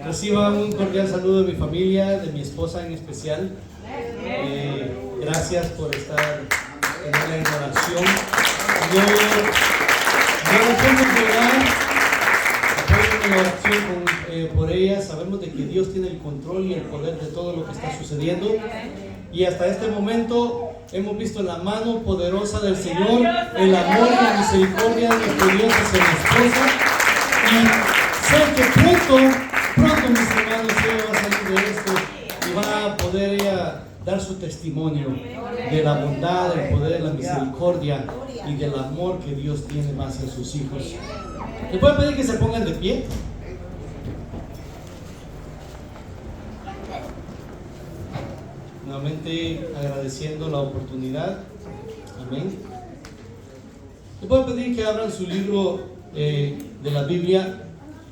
Reciban un cordial saludo de mi familia, de mi esposa en especial. Gracias por estar en la oración. Yo no tengo que orar, apoyo en la oración por ella. Sabemos de que Dios tiene el control y el poder de todo lo que está sucediendo. Y hasta este momento hemos visto la mano poderosa del Señor, el amor y la misericordia de nuestro Dios hacia mi esposa. Y sé que pronto mis hermanos, ella va a salir de esto y va a poder ella dar su testimonio de la bondad, del poder, la misericordia y del amor que Dios tiene hacia sus hijos. ¿Le puedo pedir que se pongan de pie? Nuevamente agradeciendo la oportunidad. Amén. Le puedo pedir que abran su libro de la Biblia.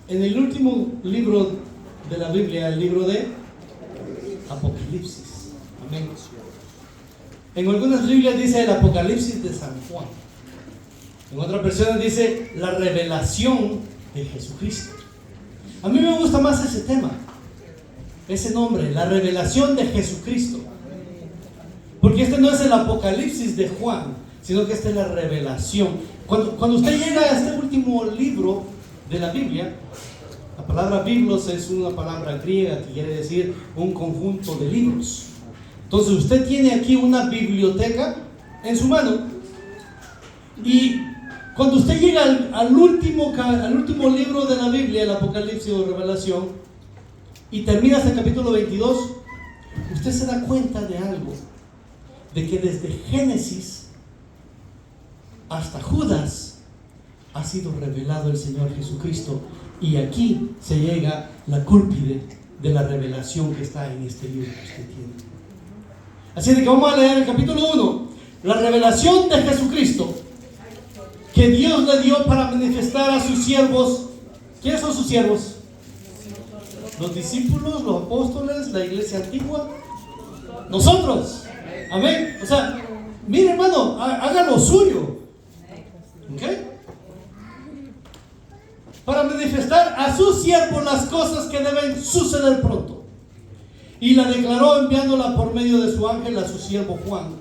En el último libro de la Biblia, el libro de Apocalipsis. Amén. En algunas Biblias dice el Apocalipsis de San Juan. En otras versiones dice la revelación de Jesucristo. A mí me gusta más ese tema, ese nombre, la revelación de Jesucristo. Porque este no es el Apocalipsis de Juan, sino que esta es la revelación. Cuando usted llega a este último libro de la Biblia, la palabra biblos es una palabra griega que quiere decir un conjunto de libros. Entonces usted tiene aquí una biblioteca en su mano, y cuando usted llega al último libro de la Biblia, el Apocalipsis o Revelación, y termina hasta el capítulo 22, usted se da cuenta de algo, de que desde Génesis hasta Judas ha sido revelado el Señor Jesucristo, y aquí se llega la cúspide de la revelación que está en este libro que usted tiene. Así de que vamos a leer el capítulo 1, la revelación de Jesucristo que Dios le dio para manifestar a sus siervos. ¿Quiénes son sus siervos? Los discípulos, los apóstoles, la iglesia antigua, nosotros. Amén. O sea, mire hermano, haga lo suyo. ¿Ok? Para manifestar a sus siervos las cosas que deben suceder pronto. Y la declaró enviándola por medio de su ángel a su siervo Juan,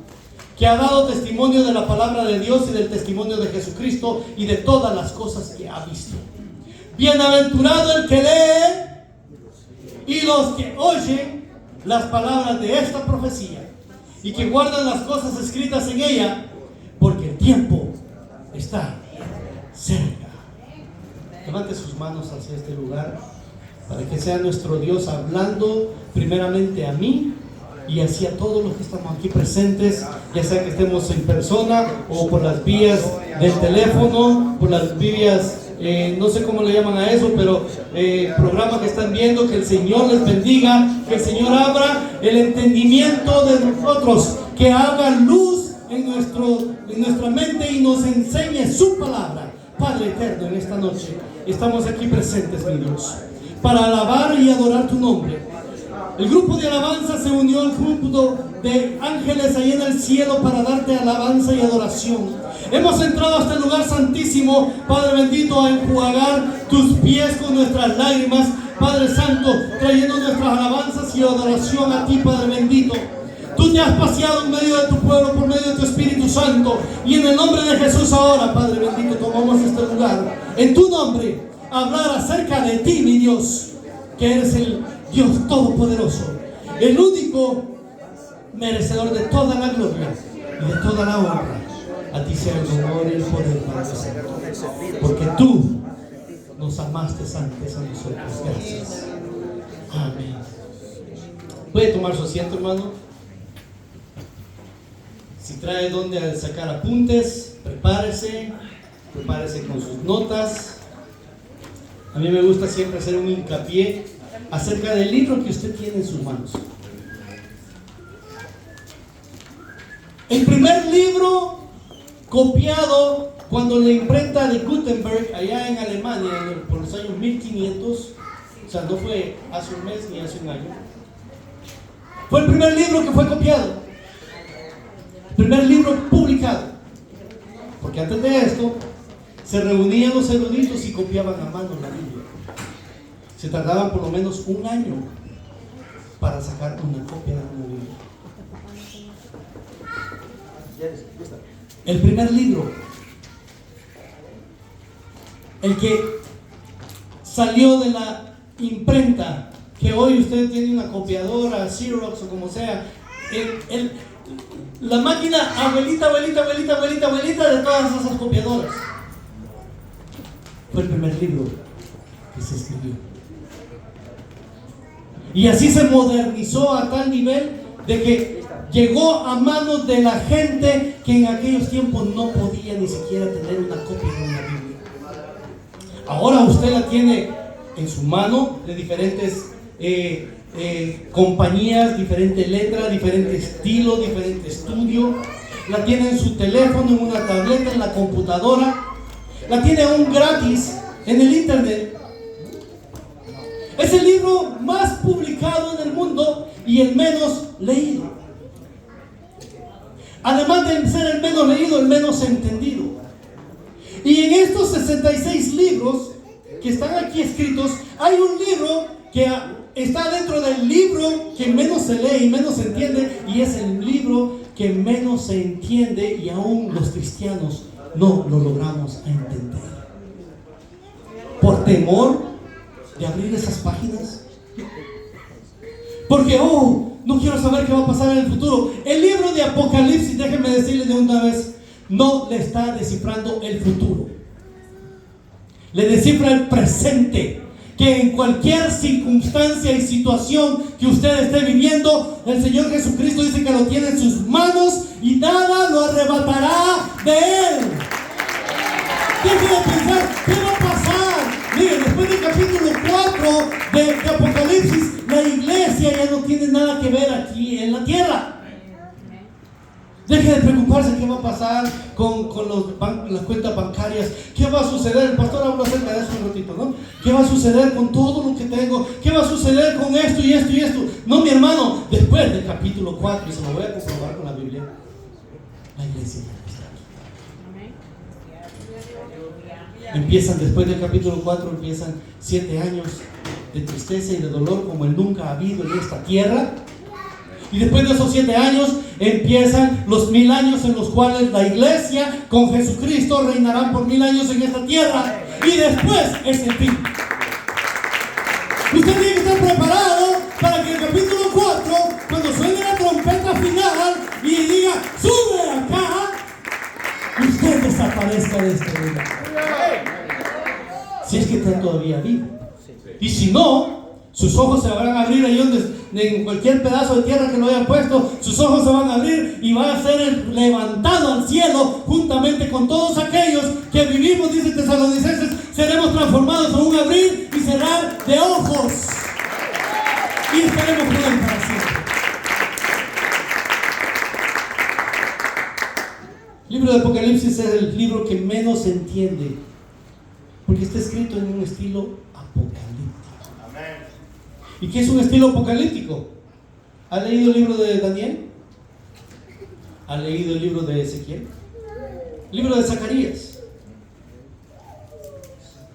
que ha dado testimonio de la palabra de Dios y del testimonio de Jesucristo y de todas las cosas que ha visto. Bienaventurado el que lee y los que oyen las palabras de esta profecía y que guardan las cosas escritas en ella, porque el tiempo está cerca. Levante sus manos hacia este lugar para que sea nuestro Dios hablando primeramente a mí y hacia todos los que estamos aquí presentes, ya sea que estemos en persona o por las vías del teléfono, por las vías, no sé cómo le llaman a eso, pero programa que están viendo. Que el Señor les bendiga, que el Señor abra el entendimiento de nosotros, que haga luz en nuestra mente y nos enseñe su palabra. Padre eterno, en esta noche estamos aquí presentes, mi Dios, para alabar y adorar tu nombre. El grupo de alabanza se unió al grupo de ángeles ahí en el cielo para darte alabanza y adoración. Hemos entrado a este lugar santísimo, Padre bendito, a enjuagar tus pies con nuestras lágrimas, Padre santo, trayendo nuestras alabanzas y adoración a ti, Padre bendito. Tú te has paseado en medio de tu pueblo por medio de tu Espíritu Santo, y en el nombre de Jesús ahora, Padre bendito, tomamos este lugar en tu nombre, a hablar acerca de ti, mi Dios, que eres el Dios todopoderoso, el único merecedor de toda la gloria y de toda la honra. A ti sea el honor y el poder, Padre Santo, porque tú nos amaste antes a nosotros. Gracias. Amén. Puede tomar su asiento, hermano. Si trae donde sacar apuntes, prepárese con sus notas. A mí me gusta siempre hacer un hincapié acerca del libro que usted tiene en sus manos. El primer libro copiado cuando la imprenta de Gutenberg allá en Alemania por los años 1500, o sea, no fue hace un mes ni hace un año, fue el primer libro que fue copiado, el primer libro publicado, porque antes de esto se reunían los eruditos y copiaban a mano la Biblia. se tardaban por lo menos un año para sacar una copia de una Biblia. El primer libro, el que salió de la imprenta, que hoy usted tiene una copiadora, Xerox o como sea, la máquina abuelita de todas esas copiadoras, fue el primer libro que se escribió. Y así se modernizó a tal nivel de que llegó a manos de la gente que en aquellos tiempos no podía ni siquiera tener una copia de una Biblia. Ahora usted la tiene en su mano, de diferentes compañías, diferente letra, diferente estilo, diferente estudio. La tiene en su teléfono, en una tableta, en la computadora. La tiene aún gratis en el internet. Es el libro más publicado en el mundo y el menos leído. Además de ser el menos leído, el menos entendido. Y en estos 66 libros que están aquí escritos, hay un libro que está dentro del libro que menos se lee y menos se entiende, y es el libro que menos se entiende y aún los cristianos no lo logramos entender. Por temor de abrir esas páginas. Porque, no quiero saber qué va a pasar en el futuro. El libro de Apocalipsis, déjenme decirle de una vez, no le está descifrando el futuro. Le descifra el presente. Que en cualquier circunstancia y situación que usted esté viviendo, el Señor Jesucristo dice que lo tiene en sus manos y nada lo arrebatará de Él. Deje de pensar, ¿qué va a pasar? Miren, después del capítulo 4 de Apocalipsis, la iglesia ya no tiene nada que ver aquí en la tierra. Deje de preocuparse qué va a pasar con las cuentas bancarias. ¿Qué va a suceder? El pastor habló acerca de eso un ratito, ¿no? ¿Qué va a suceder con todo lo que tengo? ¿Qué va a suceder con esto y esto y esto? No, mi hermano, después del capítulo 4, y se lo voy a comprobar con la Biblia, la iglesia ya está. Empiezan, después del capítulo 4, empiezan 7 años de tristeza y de dolor como el nunca ha habido en esta tierra. Y después de esos 7 años empiezan los 1000 años en los cuales la iglesia con Jesucristo reinarán por 1000 años en esta tierra. Y después es el fin. Usted tiene que estar preparado para que en el capítulo 4, cuando suene la trompeta final y diga, sube acá, usted desaparezca de este lugar. Si es que está todavía vivo. Y si no, sus ojos se van a abrir ahí donde, en cualquier pedazo de tierra que lo hayan puesto, sus ojos se van a abrir y va a ser levantado al cielo juntamente con todos aquellos que vivimos, dice Tesalonicenses, seremos transformados en un abrir y cerrar de ojos y estaremos con Él para siempre. El libro de Apocalipsis es el libro que menos se entiende porque está escrito en un estilo apocalíptico. ¿Y qué es un estilo apocalíptico? ¿Ha leído el libro de Daniel? ¿Ha leído el libro de Ezequiel? El libro de Zacarías.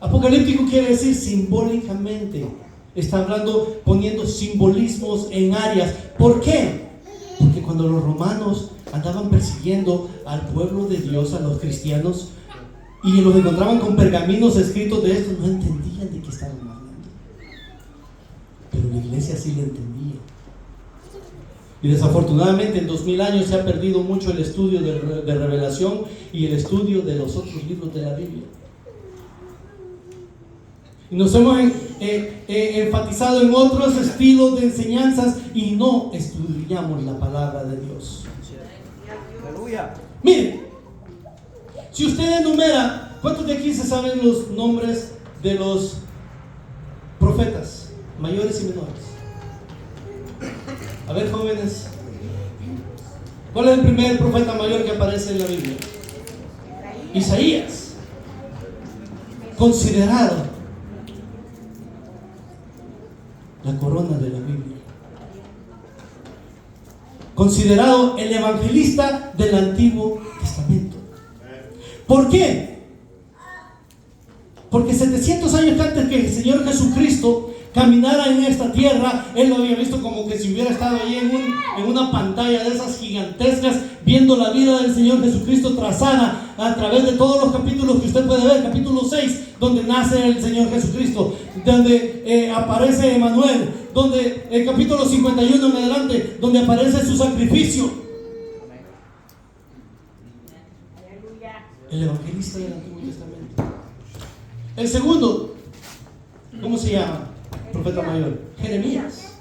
Apocalíptico quiere decir simbólicamente. Está hablando, poniendo simbolismos en áreas. ¿Por qué? Porque cuando los romanos andaban persiguiendo al pueblo de Dios, a los cristianos, y los encontraban con pergaminos escritos de esto, no entendían de qué estaban hablando. Pero la iglesia sí lo entendía. Y desafortunadamente en 2000 años se ha perdido mucho el estudio de revelación y el estudio de los otros libros de la Biblia. Y nos hemos enfatizado en otros estilos de enseñanzas y no estudiamos la palabra de Dios. Aleluya. Miren, si usted enumera, ¿cuántos de aquí se saben los nombres de los profetas, mayores y menores? A ver, jóvenes, ¿cuál es el primer profeta mayor que aparece en la Biblia? Isaías. Considerado la corona de la Biblia. Considerado el evangelista del Antiguo Testamento. ¿Por qué? Porque 700 años antes que el Señor Jesucristo caminara en esta tierra, él lo había visto como que si hubiera estado ahí en una pantalla de esas gigantescas, viendo la vida del Señor Jesucristo trazada a través de todos los capítulos que usted puede ver. Capítulo 6, donde nace el Señor Jesucristo, donde aparece Emanuel, donde el capítulo 51 en adelante, donde aparece su sacrificio. El evangelista del Antiguo Testamento. El segundo, ¿cómo se llama? Profeta mayor, Jeremías.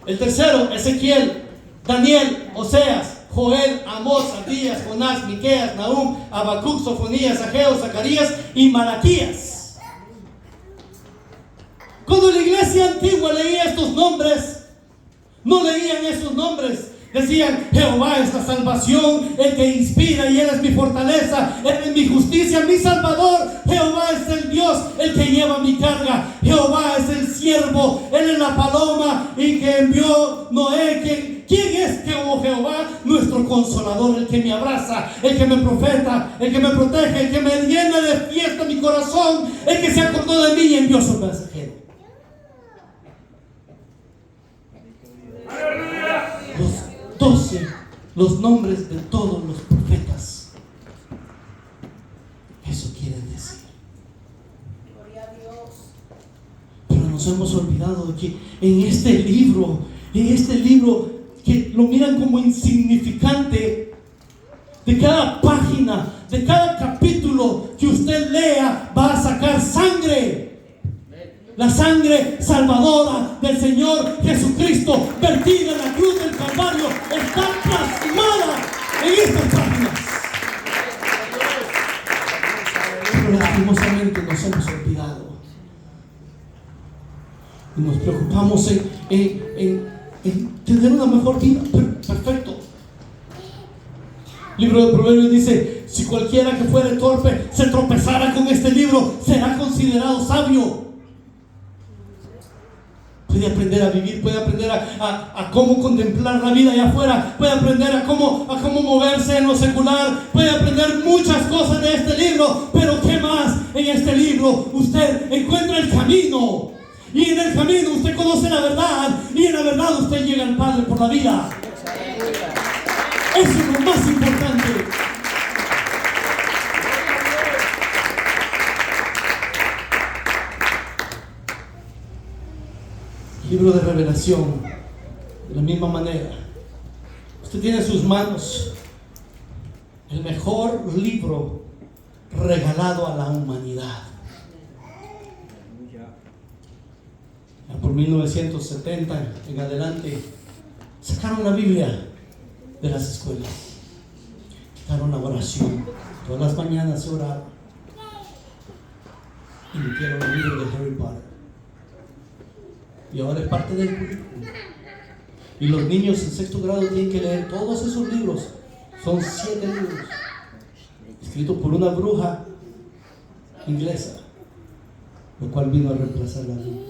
El tercero, Ezequiel, Daniel, Oseas, Joel, Amós, Abdías, Jonás, Miqueas, Nahum, Habacuc, Sofonías, Ageo, Zacarías y Malaquías. Cuando la iglesia antigua leía estos nombres, no leían esos nombres. Decían: Jehová es la salvación, el que inspira, y Él es mi fortaleza, Él es mi justicia, mi salvador. Jehová es el Dios, el que lleva mi carga. Jehová es el siervo, Él es la paloma y que envió Noé. ¿Quién es Jehová? Nuestro consolador, el que me abraza, el que me profeta, el que me protege, el que me llena de fiesta mi corazón, el que se acordó de mí y envió su mensajero. Los 12, los nombres de todos los profetas. Eso quiere decir. Gloria a Dios. Pero nos hemos olvidado de que en este libro que lo miran como insignificante, de cada página, de cada capítulo que usted lea, va a sacar sangre. La sangre salvadora del Señor Jesucristo, vertida en la cruz del Calvario, está plasmada en estas páginas. Pero lastimosamente nos hemos olvidado y nos preocupamos en tener una mejor vida. Perfecto. El libro de Proverbios dice: si cualquiera que fuere torpe se tropezara con este libro, será considerado sabio. Puede aprender a vivir, puede aprender a cómo contemplar la vida allá afuera, puede aprender a cómo moverse en lo secular, puede aprender muchas cosas de este libro. Pero ¿qué más? En este libro usted encuentra el camino, y en el camino usted conoce la verdad, y en la verdad usted llega al Padre por la vida. Eso es lo más importante. Libro de Revelación, de la misma manera. Usted tiene en sus manos el mejor libro regalado a la humanidad. Ya por 1970 en adelante sacaron la Biblia de las escuelas, quitaron la oración. Todas las mañanas se oraba y metieron el libro de Harry Potter. Y ahora es parte del currículum. Y los niños en sexto grado tienen que leer todos esos libros. Son 7 libros escritos por una bruja inglesa, lo cual vino a reemplazar la Biblia.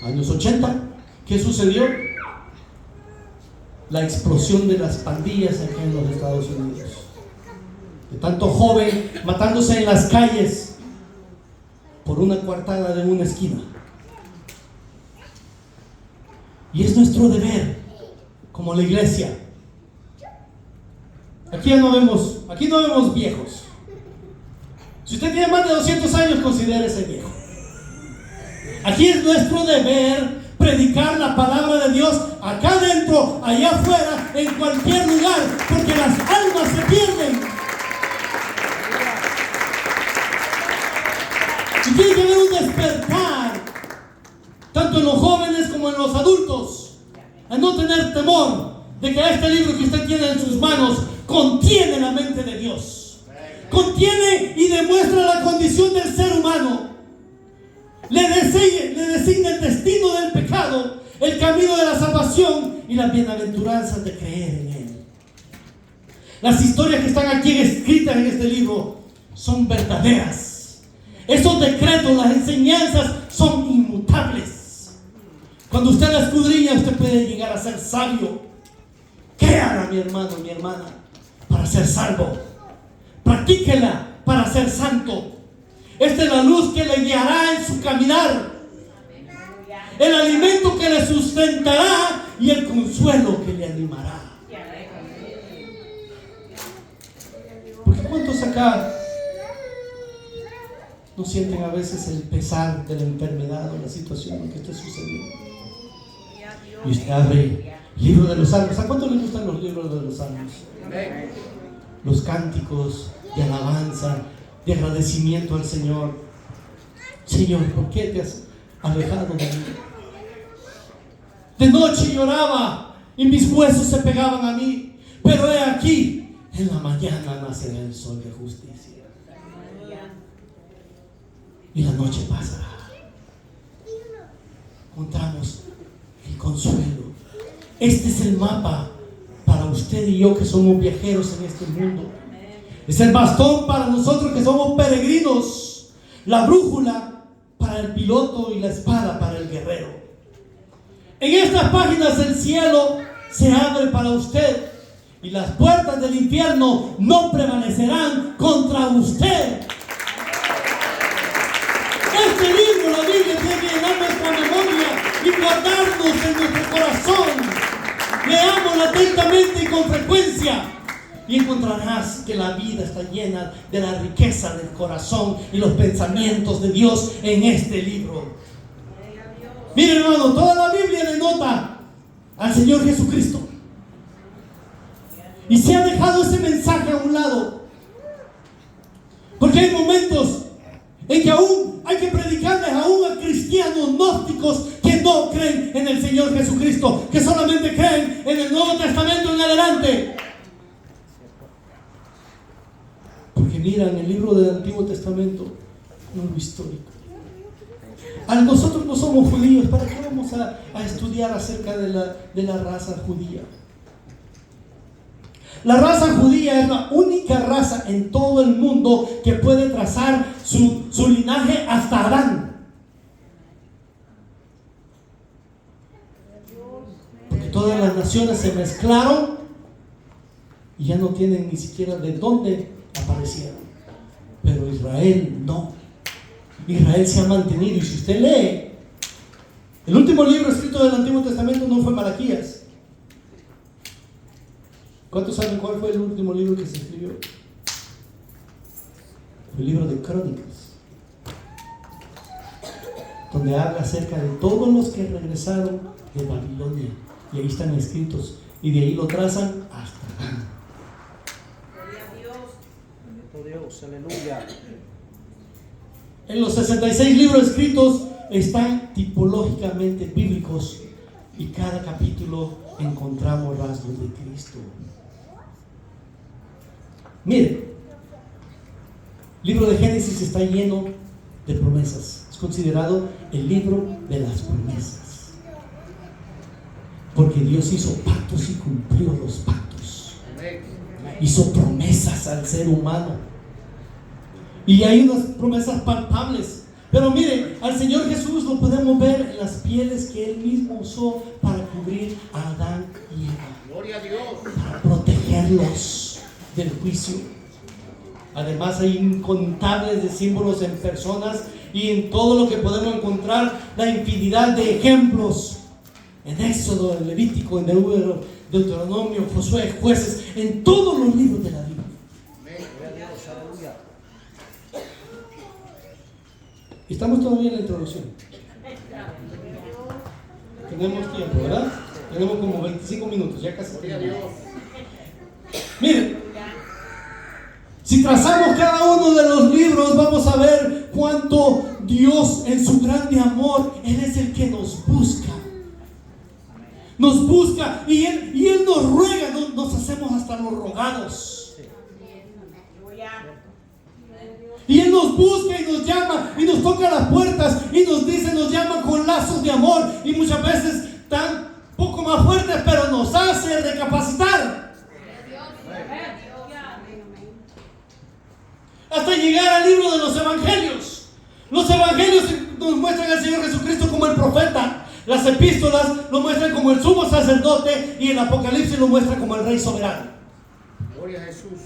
Años 80, ¿qué sucedió? La explosión de las pandillas aquí en los Estados Unidos. De tanto joven matándose en las calles por una coartada de una esquina. Y es nuestro deber como la iglesia. Aquí no vemos viejos. Si usted tiene más de 200 años, considérese viejo. Aquí es nuestro deber predicar la palabra de Dios acá adentro, allá afuera, en cualquier lugar, porque las almas se pierden. Y tiene que haber un despertar, tanto en los jóvenes como en los adultos, a no tener temor de que este libro que usted tiene en sus manos contiene la mente de Dios, contiene y demuestra la condición del ser humano, le designa el destino del pecado, el camino de la salvación y las bienaventuranzas de creer en Él. Las historias que están aquí escritas en este libro son verdaderas. Esos decretos, las enseñanzas son inmutables. Cuando usted la escudriña, usted puede llegar a ser sabio. ¿Qué haga mi hermano, mi hermana, para ser salvo? Practíquela para ser santo. Esta es la luz que le guiará en su caminar, el alimento que le sustentará y el consuelo que le animará. Porque ¿cuántos acá no sienten a veces el pesar de la enfermedad o la situación que está sucediendo? Y usted abre el libro de los Salmos. ¿A cuántos les gustan los libros de los Salmos? Los cánticos de alabanza, de agradecimiento al Señor. Señor, ¿por qué te has alejado de mí? De noche lloraba y mis huesos se pegaban a mí, pero he aquí, en la mañana nacerá el sol de justicia. Y la noche pasará. Encontramos el consuelo. Este es el mapa para usted y yo que somos viajeros en este mundo. Es el bastón para nosotros que somos peregrinos, la brújula para el piloto y la espada para el guerrero. En estas páginas el cielo se abre para usted y las puertas del infierno no prevalecerán contra usted. Este libro, la Biblia, tiene que llenar nuestra memoria y guardarnos en nuestro corazón. Leámosla atentamente y con frecuencia y encontrarás que la vida está llena de la riqueza del corazón y los pensamientos de Dios en este libro. Mire, hermano, toda la Biblia denota al Señor Jesucristo y se ha dejado ese mensaje a un lado, porque hay momentos en que aún hay que predicarles aún a cristianos gnósticos que no creen en el Señor Jesucristo, que solamente creen en el Nuevo Testamento en adelante. Porque miran el libro del Antiguo Testamento, no lo histórico. Nosotros no somos judíos, ¿para qué vamos a estudiar acerca de la raza judía? La raza judía es la única raza en todo el mundo que puede trazar su linaje hasta Adán. Porque todas las naciones se mezclaron y ya no tienen ni siquiera de dónde aparecieron. Pero Israel no. Israel se ha mantenido. Y si usted lee, el último libro escrito del Antiguo Testamento no fue Malaquías. ¿Cuántos saben cuál fue el último libro que se escribió? El libro de Crónicas, donde habla acerca de todos los que regresaron de Babilonia, y ahí están escritos, y de ahí lo trazan hasta acá. Dios, aleluya. En los 66 libros escritos están tipológicamente bíblicos, y cada capítulo encontramos rasgos de Cristo. Mire, el libro de Génesis está lleno de promesas. Es considerado el libro de las promesas, porque Dios hizo pactos y cumplió los pactos. Hizo promesas al ser humano, y hay unas promesas palpables. Pero mire, al Señor Jesús lo podemos ver en las pieles que Él mismo usó para cubrir a Adán y Eva. Gloria a Dios. Para protegerlos del juicio. Además hay incontables de símbolos en personas y en todo lo que podemos encontrar, la infinidad de ejemplos en Éxodo, en Levítico, en Deuteronomio, Josué, Jueces, en todos los libros de la Biblia. Estamos todavía en la introducción. Tenemos tiempo, ¿verdad? Tenemos como 25 minutos, ya casi terminamos. Miren, si trazamos cada uno de los libros, vamos a ver cuánto Dios en su grande amor, Él es el que nos busca. Nos busca y Él nos ruega, nos hacemos hasta los rogados. Y Él nos busca y nos llama y nos toca las puertas y nos dice, nos llama con lazos de amor y muchas veces tan poco más fuertes, pero nos hace recapacitar. Hasta llegar al libro de los evangelios. Los evangelios nos muestran al Señor Jesucristo como el profeta. Las epístolas lo muestran como el sumo sacerdote y el Apocalipsis lo muestra como el rey soberano. Gloria a Jesús.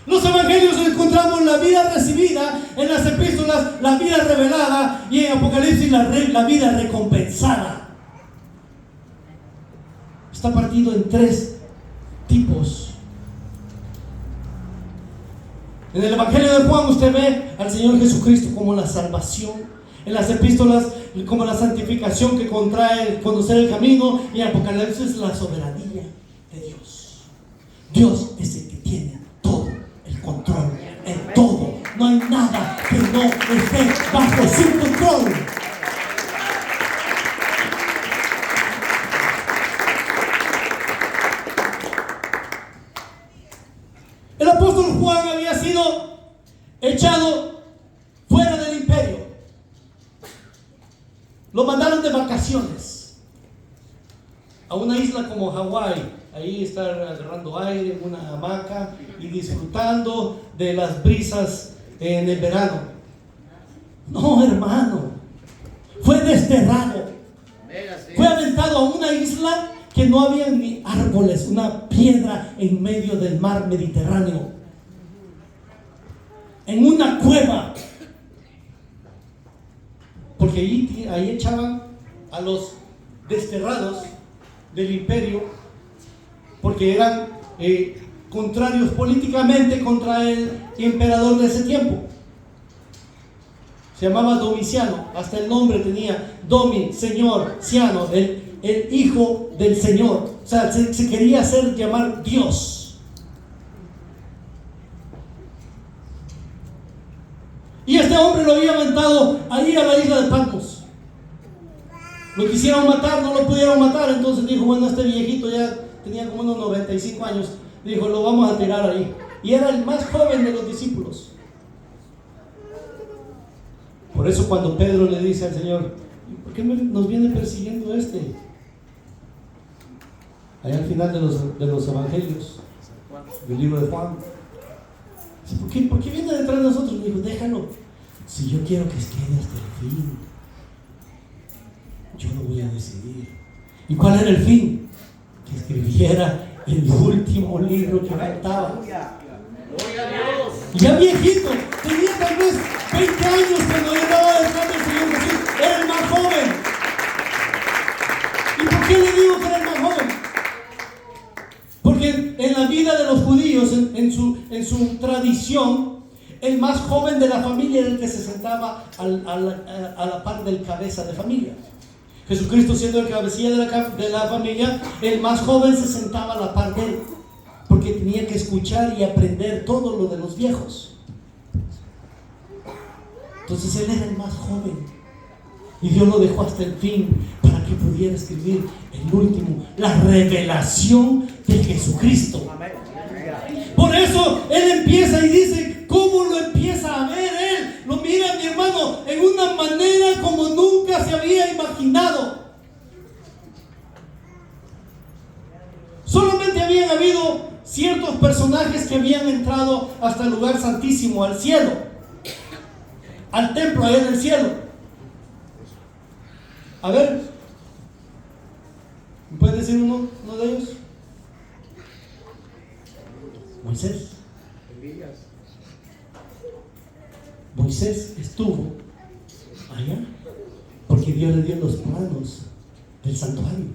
Los evangelios encontramos la vida recibida, en las epístolas la vida revelada y en Apocalipsis la vida recompensada. Está partido en 3 tipos. En el Evangelio de Juan usted ve al Señor Jesucristo como la salvación. En las epístolas como la santificación que contrae conocer el camino. Y en Apocalipsis la soberanía de Dios. Dios es el que tiene todo el control en todo. No hay nada que no esté bajo su control. El apóstol Juan había sido echado fuera del imperio. Lo mandaron de vacaciones a una isla como Hawái. Ahí estar agarrando aire en una hamaca y disfrutando de las brisas en el verano. No, hermano. Fue desterrado. Fue aventado a una isla que no había ni árboles, una piedra en medio del mar Mediterráneo, en una cueva, porque ahí echaban a los desterrados del imperio, porque eran contrarios políticamente contra el emperador de ese tiempo. Se llamaba Domiciano, hasta el nombre tenía, Domi, Señor, Ciano, el hijo del Señor. O sea, se quería hacer llamar Dios. Y este hombre lo había aventado ahí a la isla de Patmos. Lo quisieron matar, no lo pudieron matar. Entonces dijo, bueno, este viejito ya tenía como unos 95 años. Dijo, lo vamos a tirar ahí. Y era el más joven de los discípulos. Por eso cuando Pedro le dice al Señor, ¿por qué nos viene persiguiendo este? Allá al final de los evangelios, del libro de Juan, ¿por qué viene detrás de nosotros? Me dijo, déjalo, si yo quiero que quede hasta el fin, yo lo voy a decidir. ¿Y cuál era el fin? Que escribiera el último libro que faltaba. Ya viejito, tenía tal vez 20 años cuando llegaba detrás del Señor Jesús, era el más joven. ¿Y por qué le digo que era el más joven? Porque en la vida de los judíos, en su tradición, el más joven de la familia era el que se sentaba a la par del cabeza de familia. Jesucristo, siendo el cabecilla de la familia, el más joven se sentaba a la par de él, porque tenía que escuchar y aprender todo lo de los viejos. Entonces él era el más joven y Dios lo dejó hasta el fin para que pudiera escribir el último, la revelación de Jesucristo. Por eso él empieza y dice, ¿cómo lo empieza a ver él? Lo mira, mi hermano, en una manera como nunca se había imaginado. Solamente habían habido ciertos personajes que habían entrado hasta el lugar santísimo, al cielo, al templo allá en el cielo. A ver, ¿me pueden decir uno de ellos? Moisés. Moisés estuvo allá porque Dios le dio los planos del santuario.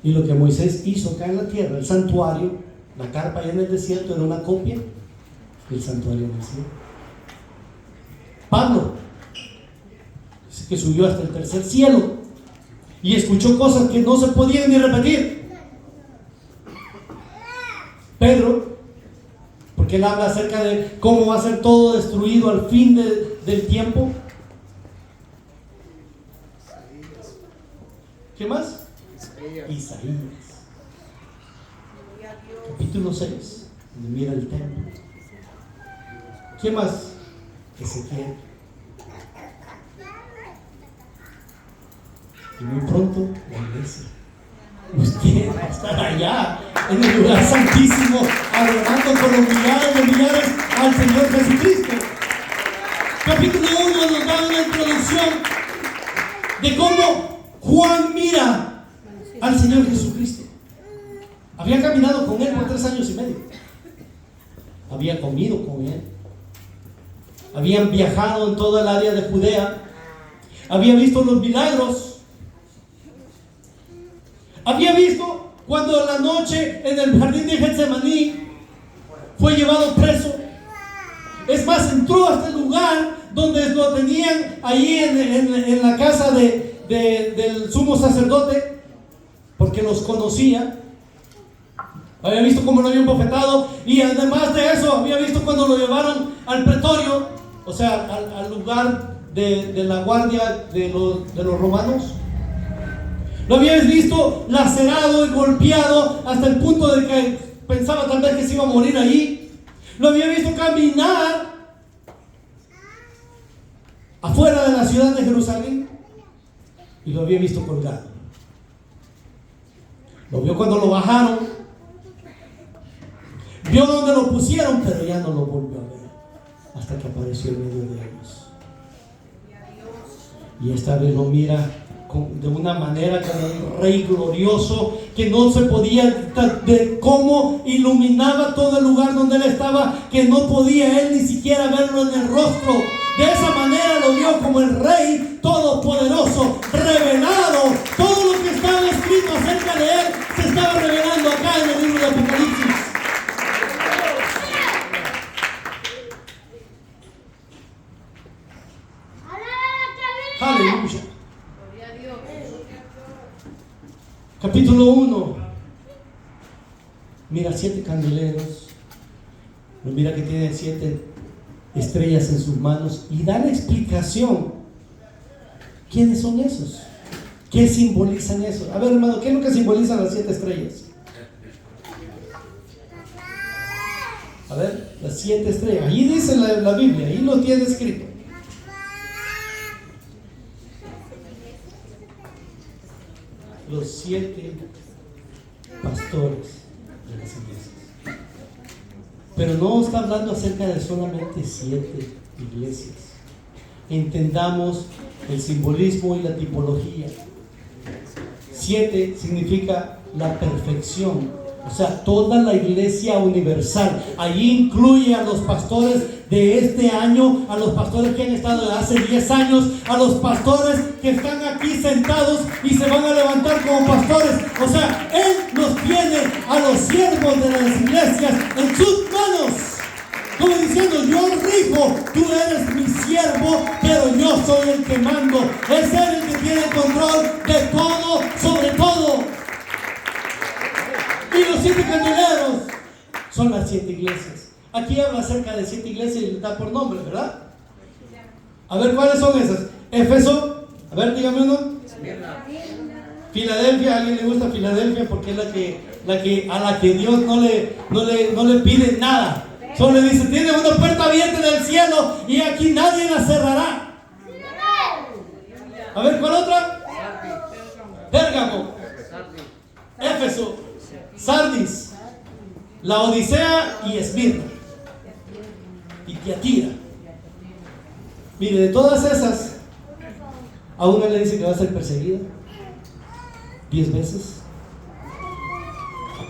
Y lo que Moisés hizo acá en la tierra, el santuario, la carpa allá en el desierto, era una copia del santuario en el cielo. Pablo dice que subió hasta el tercer cielo y escuchó cosas que no se podían ni repetir. Pedro, porque él habla acerca de cómo va a ser todo destruido al fin del tiempo. ¿Qué más? Isaías, capítulo 6, donde mira el templo. ¿Qué más? Ezequiel. Y muy pronto la iglesia. Usted va a estar allá en el lugar santísimo, adorando con los millares de millares al Señor Jesucristo. Capítulo 1 nos da una introducción de cómo Juan mira al Señor Jesucristo. Había caminado con él por 3 años y medio. había comido con él, habían viajado en toda el área de Judea, había visto los milagros, había visto cuando en la noche en el jardín de Getsemaní fue llevado preso. Es más, entró hasta el lugar donde lo tenían ahí en la casa del sumo sacerdote, porque los conocía. Había visto cómo lo habían bofetado, y además de eso había visto cuando lo llevaron al pretorio, o sea, al lugar de la guardia de los romanos. Lo había visto lacerado y golpeado hasta el punto de que pensaba tal vez que se iba a morir allí. Lo había visto caminar afuera de la ciudad de Jerusalén, y lo había visto colgado. Lo vio cuando lo bajaron, vio donde lo pusieron, pero ya no lo volvió a ver hasta que apareció en medio de ellos. Y esta vez lo mira de una manera como un rey glorioso, que no se podía, de cómo iluminaba todo el lugar donde él estaba, que no podía él ni siquiera verlo en el rostro. De esa manera lo vio como el rey todopoderoso, revelado. Todo lo que estaba escrito acerca de él se estaba revelando acá en el libro de Apocalipsis. Aleluya. Capítulo 1. Mira 7 candeleros. Mira que tiene 7 estrellas en sus manos, y da la explicación. ¿Quiénes son esos? ¿Qué simbolizan eso? A ver, hermano, ¿qué es lo que simbolizan las 7 estrellas? A ver, las 7 estrellas. Ahí dice la Biblia, ahí lo tiene escrito. Los 7 pastores de las iglesias. Pero no está hablando acerca de solamente 7 iglesias. Entendamos el simbolismo y la tipología. 7 significa la perfección, o sea, toda la iglesia universal. Allí incluye a los pastores de este año, a los pastores que han estado de hace 10 años, a los pastores que están aquí sentados y se van a levantar como pastores. O sea, Él nos tiene a los siervos de las iglesias en sus manos, como diciendo: yo rijo, tú eres mi siervo, pero yo soy el que mando. Es Él el que tiene control de todo, sobre todo. Y los 7 candeleros son las 7 iglesias. Aquí habla acerca de 7 iglesias y le da por nombre, ¿verdad? A ver, ¿cuáles son esas? Éfeso, a ver, dígame uno. Filadelfia, ¿a alguien le gusta Filadelfia? Porque es a la que Dios no le pide nada. Solo le dice: tiene una puerta abierta del cielo y aquí nadie la cerrará. A ver, ¿cuál otra? Pérgamo, Éfeso, Sardis, Laodicea y Esmirna y Tiatira. Mire, de todas esas, a una le dice que va a ser perseguida 10 veces.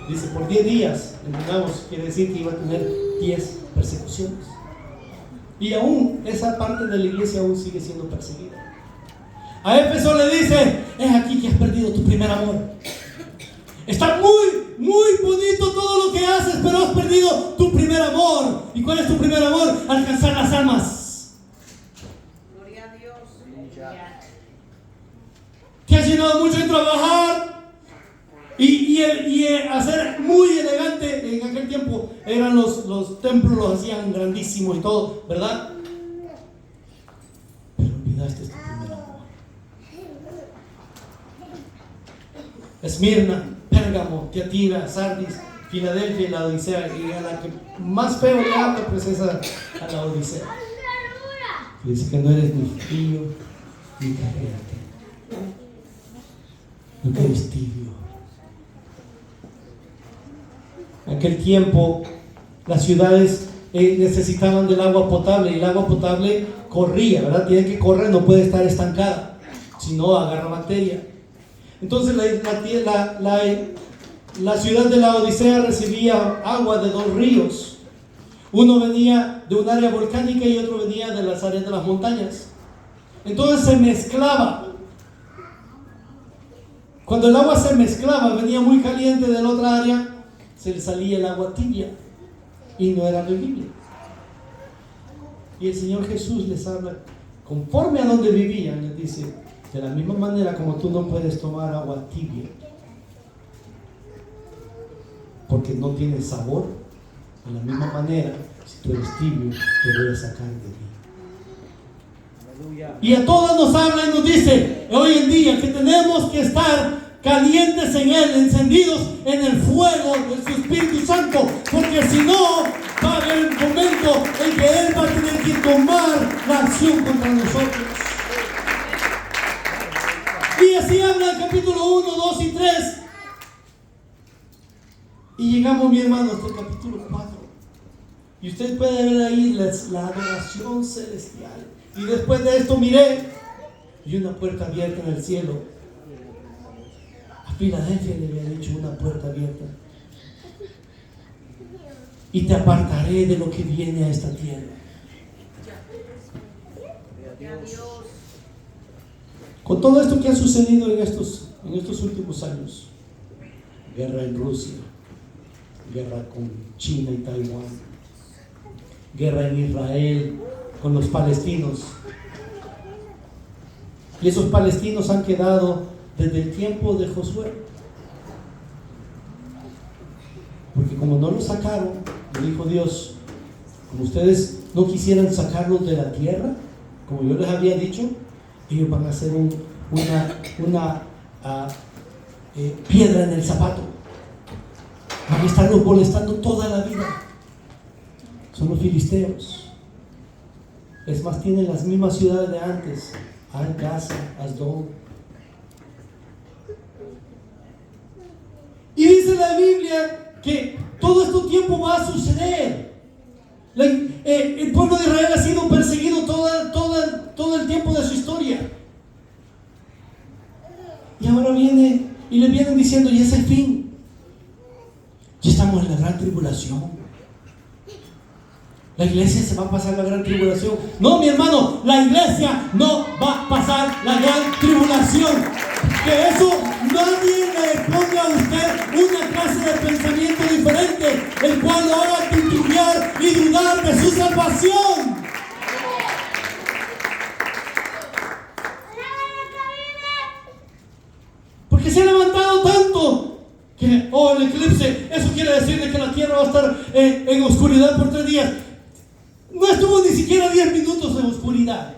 Dice, por 10 días, entendamos, quiere decir que iba a tener 10 persecuciones. Y aún esa parte de la iglesia aún sigue siendo perseguida. A Éfeso le dice: es aquí que has perdido tu primer amor. Está muy, muy bonito todo lo que haces, pero has perdido tu primer amor. ¿Y cuál es tu primer amor? Alcanzar las almas. Gloria a Dios. Te has llenado mucho en trabajar y hacer muy elegante. En aquel tiempo eran los templos, los hacían grandísimos y todo, ¿verdad? Pero olvidaste tu primer amor. Esmirna, Pérgamo, Tiatira, Sardis, Filadelfia y la Odisea. Y a la que más feo le habla, pues es a la Odisea. Y dice que no eres ni frío ni caliente, no que eres tibio. En aquel tiempo las ciudades necesitaban del agua potable, y el agua potable corría, ¿verdad? Tiene que correr, no puede estar estancada, si no agarra bacteria. Entonces la ciudad de la Odisea recibía agua de 2 ríos. Uno venía de un área volcánica y otro venía de las áreas de las montañas. Entonces se mezclaba. Cuando el agua se mezclaba, venía muy caliente de la otra área, se le salía el agua tibia y no era bebible. Y el Señor Jesús les habla, conforme a donde vivían, les dice, de la misma manera como tú no puedes tomar agua tibia, porque no tiene sabor, de la misma manera, si tú eres tibio, te voy a sacar de mí. Y a todos nos habla y nos dice hoy en día que tenemos que estar calientes en Él, encendidos en el fuego de su Espíritu Santo, porque si no, va a haber un momento en que Él va a tener que tomar la acción contra nosotros. Y así habla el capítulo 1, 2 y 3. Y llegamos, mi hermano, hasta el capítulo 4. Y usted puede ver ahí la adoración celestial. Y después de esto miré, y una puerta abierta en el cielo. A Filadelfia le había dicho una puerta abierta. Y te apartaré de lo que viene a esta tierra. Con todo esto que ha sucedido en estos últimos años, guerra en Rusia, guerra con China y Taiwán, guerra en Israel con los palestinos, y esos palestinos han quedado desde el tiempo de Josué, porque como no los sacaron, le dijo Dios, como ustedes no quisieran sacarlos de la tierra, como yo les había dicho, ellos van a hacer una piedra en el zapato, van a estarlos molestando toda la vida. Son los filisteos. Es más, tienen las mismas ciudades de antes, Gaza, Asdod. Y dice la Biblia que todo este tiempo va a suceder. El pueblo de Israel ha sido perseguido todo el tiempo de su historia. Y ahora viene y le vienen diciendo, y es el fin. Ya estamos en la gran tribulación. La iglesia se va a pasar la gran tribulación. No, mi hermano, la iglesia no va a pasar la gran tribulación. Que eso nadie le ponga a usted una clase de pensamiento diferente, el cual lo haga titubear y dudar de su salvación. Porque se ha levantado tanto que, el eclipse, eso quiere decir de que la tierra va a estar en oscuridad por 3 días. No estuvo ni siquiera 10 minutos en oscuridad.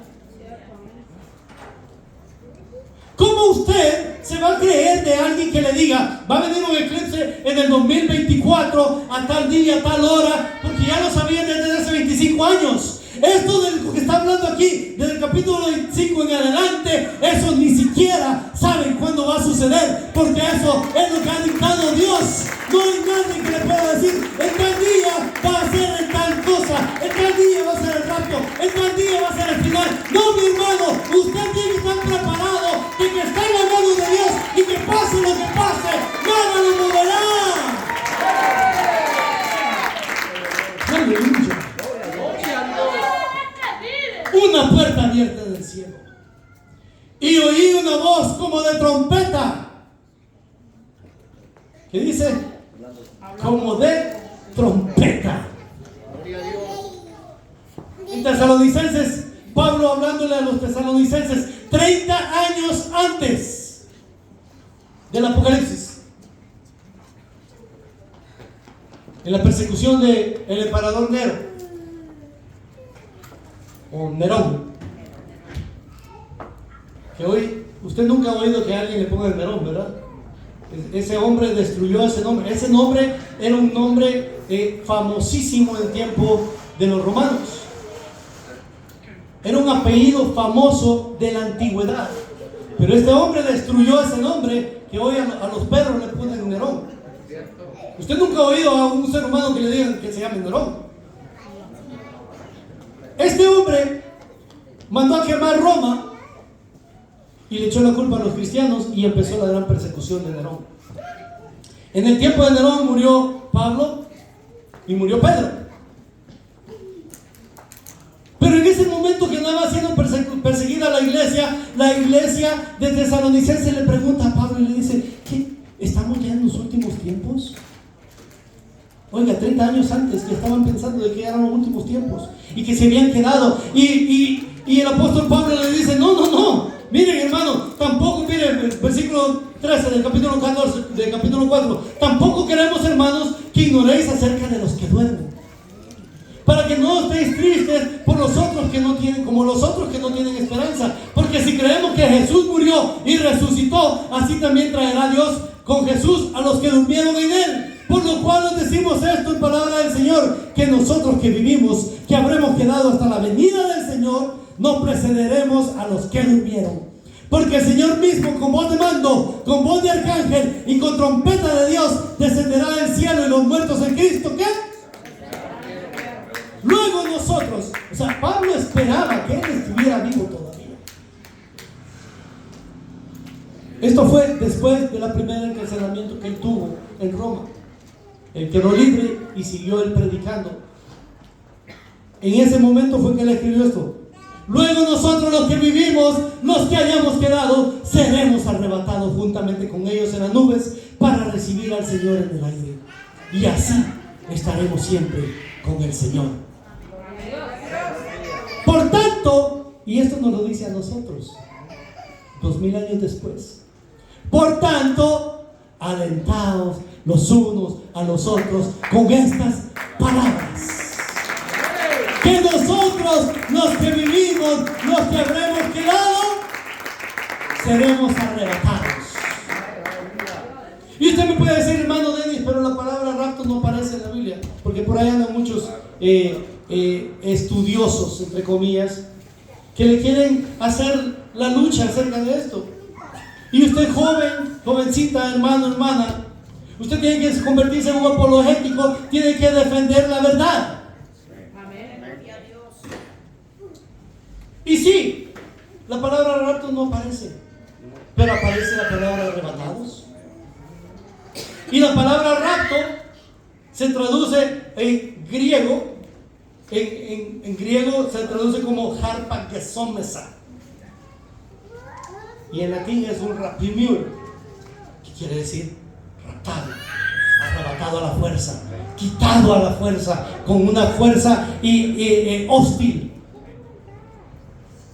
¿Cómo usted se va a creer de alguien que le diga, va a venir un eclipse en el 2024 a tal día, a tal hora? Porque ya lo sabían desde hace 25 años. Esto de lo que está hablando aquí, desde el capítulo 25 en adelante, eso ni siquiera saben cuándo va a suceder, porque eso es lo que ha dictado Dios. No hay nadie que le pueda decir, en tal día va a ser tal cosa, en tal día va a ser el rapto, en tal día va a ser el final. No, mi hermano, usted tiene que estar preparado de que está en la mano de Dios y que pase lo que pase, nada lo moverá. Aleluya. Una puerta abierta del cielo. Y oí una voz como de trompeta. ¿Qué dice? Como de trompeta. En Tesalonicenses, Pablo hablándole a los tesalonicenses 30 años antes del Apocalipsis, en la persecución del emperador Nero o Nerón, que hoy usted nunca ha oído que alguien le ponga el Nerón, ¿verdad? Ese hombre destruyó ese nombre. Ese nombre era un nombre famosísimo en el tiempo de los romanos. Era un apellido famoso de la antigüedad. Pero este hombre destruyó ese nombre que hoy a los perros le ponen Nerón. Usted nunca ha oído a un ser humano que le digan que se llame Nerón. Este hombre mandó a quemar Roma y le echó la culpa a los cristianos y empezó la gran persecución de Nerón. En el tiempo de Nerón murió Pablo y murió Pedro. andaba siendo perseguida la iglesia de Tesalonicenses le pregunta a Pablo y le dice, ¿qué? ¿Estamos ya en los últimos tiempos? Oiga, 30 años antes que estaban pensando de que eran los últimos tiempos y que se habían quedado. Y el apóstol Pablo le dice, no. Miren, hermano, tampoco, miren, versículo 13 del capítulo 14, del capítulo 4. Tampoco queremos, hermanos, que ignoréis acerca de los que duermen, para que no estéis tristes por los otros que no tienen, como los otros que no tienen esperanza. Porque si creemos que Jesús murió y resucitó, así también traerá Dios con Jesús a los que durmieron en él. Por lo cual os decimos esto en palabra del Señor, que nosotros que vivimos, que habremos quedado hasta la venida del Señor, no precederemos a los que durmieron. Porque el Señor mismo, con voz de mando, con voz de arcángel y con trompeta de Dios, descenderá del cielo, y los muertos en Cristo, ¿qué? Luego nosotros, o sea, Pablo esperaba que él estuviera vivo todavía. Esto fue después del primer encarcelamiento que él tuvo en Roma. Él quedó libre y siguió él predicando. En ese momento fue que él escribió esto. Luego nosotros los que vivimos, los que hayamos quedado, seremos arrebatados juntamente con ellos en las nubes para recibir al Señor en el aire. Y así estaremos siempre con el Señor. Por tanto, y esto nos lo dice a nosotros, 2000 años después. Por tanto, alentaos los unos a los otros con estas palabras. Que nosotros, los que vivimos, los que habremos quedado, seremos arrebatados. Y usted me puede decir, hermano Denis, pero la palabra rapto no aparece en la Biblia, porque por ahí andan muchos estudiosos, entre comillas, que le quieren hacer la lucha acerca de esto. Y usted joven, jovencita, hermano, hermana, usted tiene que convertirse en un apologético, tiene que defender la verdad. Y sí, la palabra rapto no aparece, pero aparece la palabra arrebatados. Y la palabra rapto se traduce en griego, en griego se traduce como harpagesomesa. Y en latín es un rapimiur, que quiere decir raptado, arrebatado a la fuerza, quitado a la fuerza, con una fuerza hostil.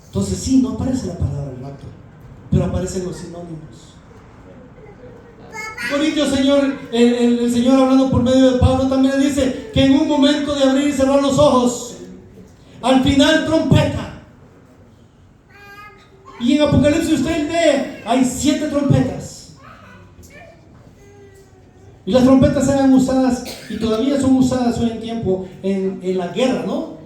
Entonces sí, no aparece la palabra rapto, pero aparecen los sinónimos. Corintios, el Señor hablando por medio de Pablo también dice que en un momento de abrir y cerrar los ojos, al final trompeta. Y en Apocalipsis usted ve, hay 7 trompetas. Y las trompetas eran usadas y todavía son usadas hoy en tiempo en la guerra, ¿no?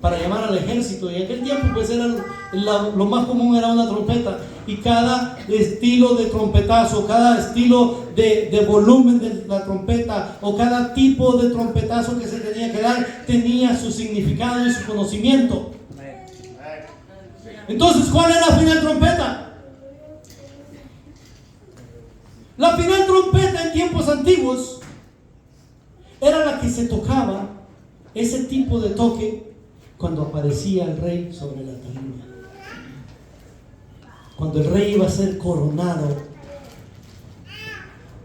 Para llamar al ejército. Y en aquel tiempo pues era lo más común era una trompeta. Y cada estilo de trompetazo, cada estilo de volumen de la trompeta, o cada tipo de trompetazo que se tenía que dar, tenía su significado y su conocimiento. Entonces, ¿cuál es la final trompeta? La final trompeta en tiempos antiguos era la que se tocaba, ese tipo de toque, cuando aparecía el rey sobre la tarima. Cuando el rey iba a ser coronado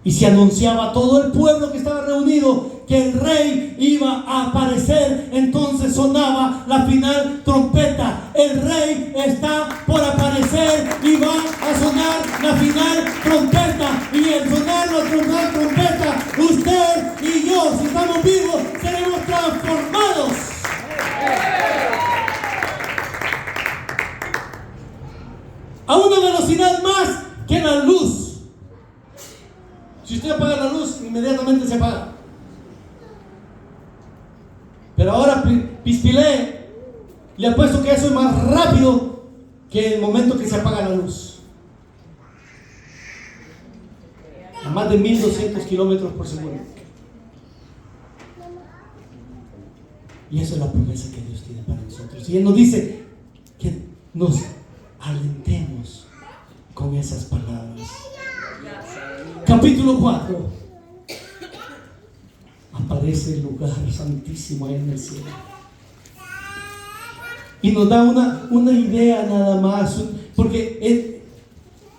y se anunciaba a todo el pueblo que estaba reunido que el rey iba a aparecer, entonces sonaba la final trompeta. El rey está por aparecer y va a sonar la final trompeta. Y al sonar la final trompeta, usted y yo, si estamos vivos, seremos transformados. A una velocidad más que la luz. Si usted apaga la luz, inmediatamente se apaga. Pero ahora pispilé, le apuesto que eso es más rápido que el momento que se apaga la luz. A más de 1200 kilómetros por segundo. Y eso es la promesa que Dios tiene para nosotros. Y Él nos dice que nos alentemos con esas palabras. Capítulo 4. Aparece el lugar santísimo ahí en el cielo. Y nos da una idea nada más. Porque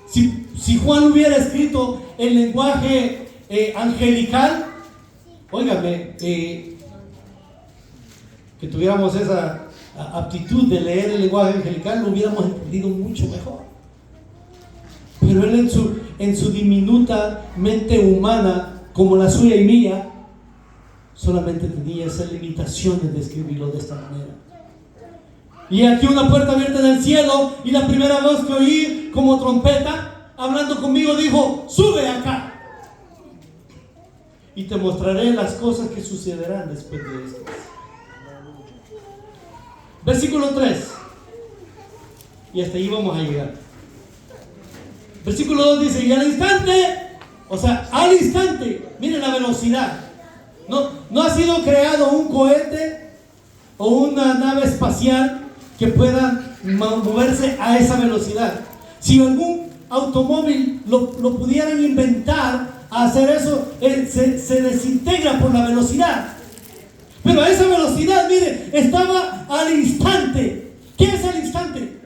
si Juan hubiera escrito el lenguaje angelical, óigame, que tuviéramos esa aptitud de leer el lenguaje angelical, lo hubiéramos entendido mucho mejor. Pero él en su diminuta mente humana, como la suya y mía, solamente tenía esas limitaciones de escribirlo de esta manera. Y aquí una puerta abierta en el cielo, y la primera voz que oí como trompeta hablando conmigo dijo: sube acá y te mostraré las cosas que sucederán después de esto. Versículo 3, y hasta ahí vamos a llegar. Versículo 2 dice: y al instante, miren la velocidad. No ha sido creado un cohete o una nave espacial que pueda moverse a esa velocidad. Si algún automóvil lo pudieran inventar a hacer eso, se desintegra por la velocidad. Pero a esa velocidad, mire, estaba al instante. ¿Qué es al instante?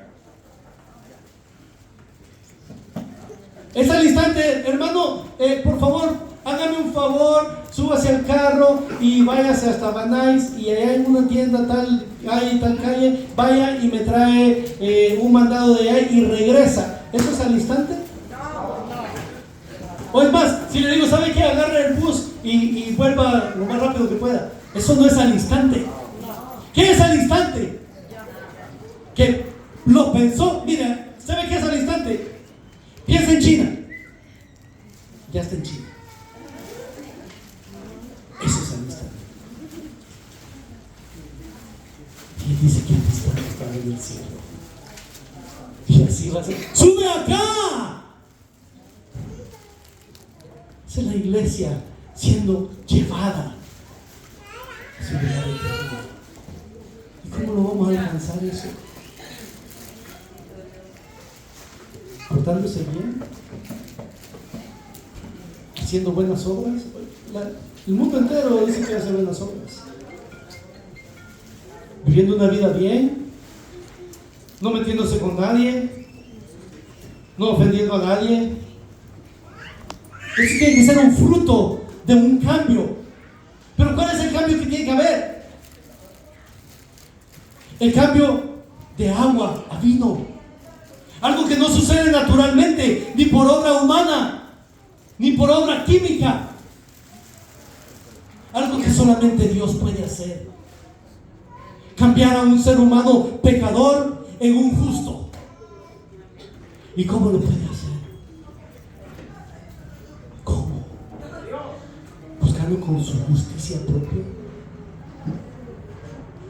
Es al instante, hermano, por favor, hágame un favor, súbase al carro y váyase hasta Banais, y allá en una tienda tal calle, vaya y me trae un mandado de allá y regresa. ¿Eso es al instante? O es más, si le digo, ¿sabe qué? Agarre el bus y vuelva lo más rápido que pueda. Eso no es al instante. ¿Qué es al instante? Que lo pensó. Mira, ¿sabe qué es al instante? Piensa en China. Ya está en China. Eso es al instante. Y él dice que al instante está en el cielo. Y así va a ser. ¡Sube acá! Esa es la iglesia siendo llevada a su lugar eterno. ¿Y cómo lo vamos a alcanzar eso? Portándose bien, haciendo buenas obras. El mundo entero dice que hace buenas obras, viviendo una vida bien, no metiéndose con nadie, no ofendiendo a nadie. Eso tiene que ser un fruto de un cambio. Pero ¿cuál es el cambio que tiene que haber? El cambio de agua a vino. Algo que no sucede naturalmente, ni por obra humana, ni por obra química. Algo que solamente Dios puede hacer. Cambiar a un ser humano pecador en un justo. ¿Y cómo lo puede hacer? ¿Cómo? Buscando con su justicia propia.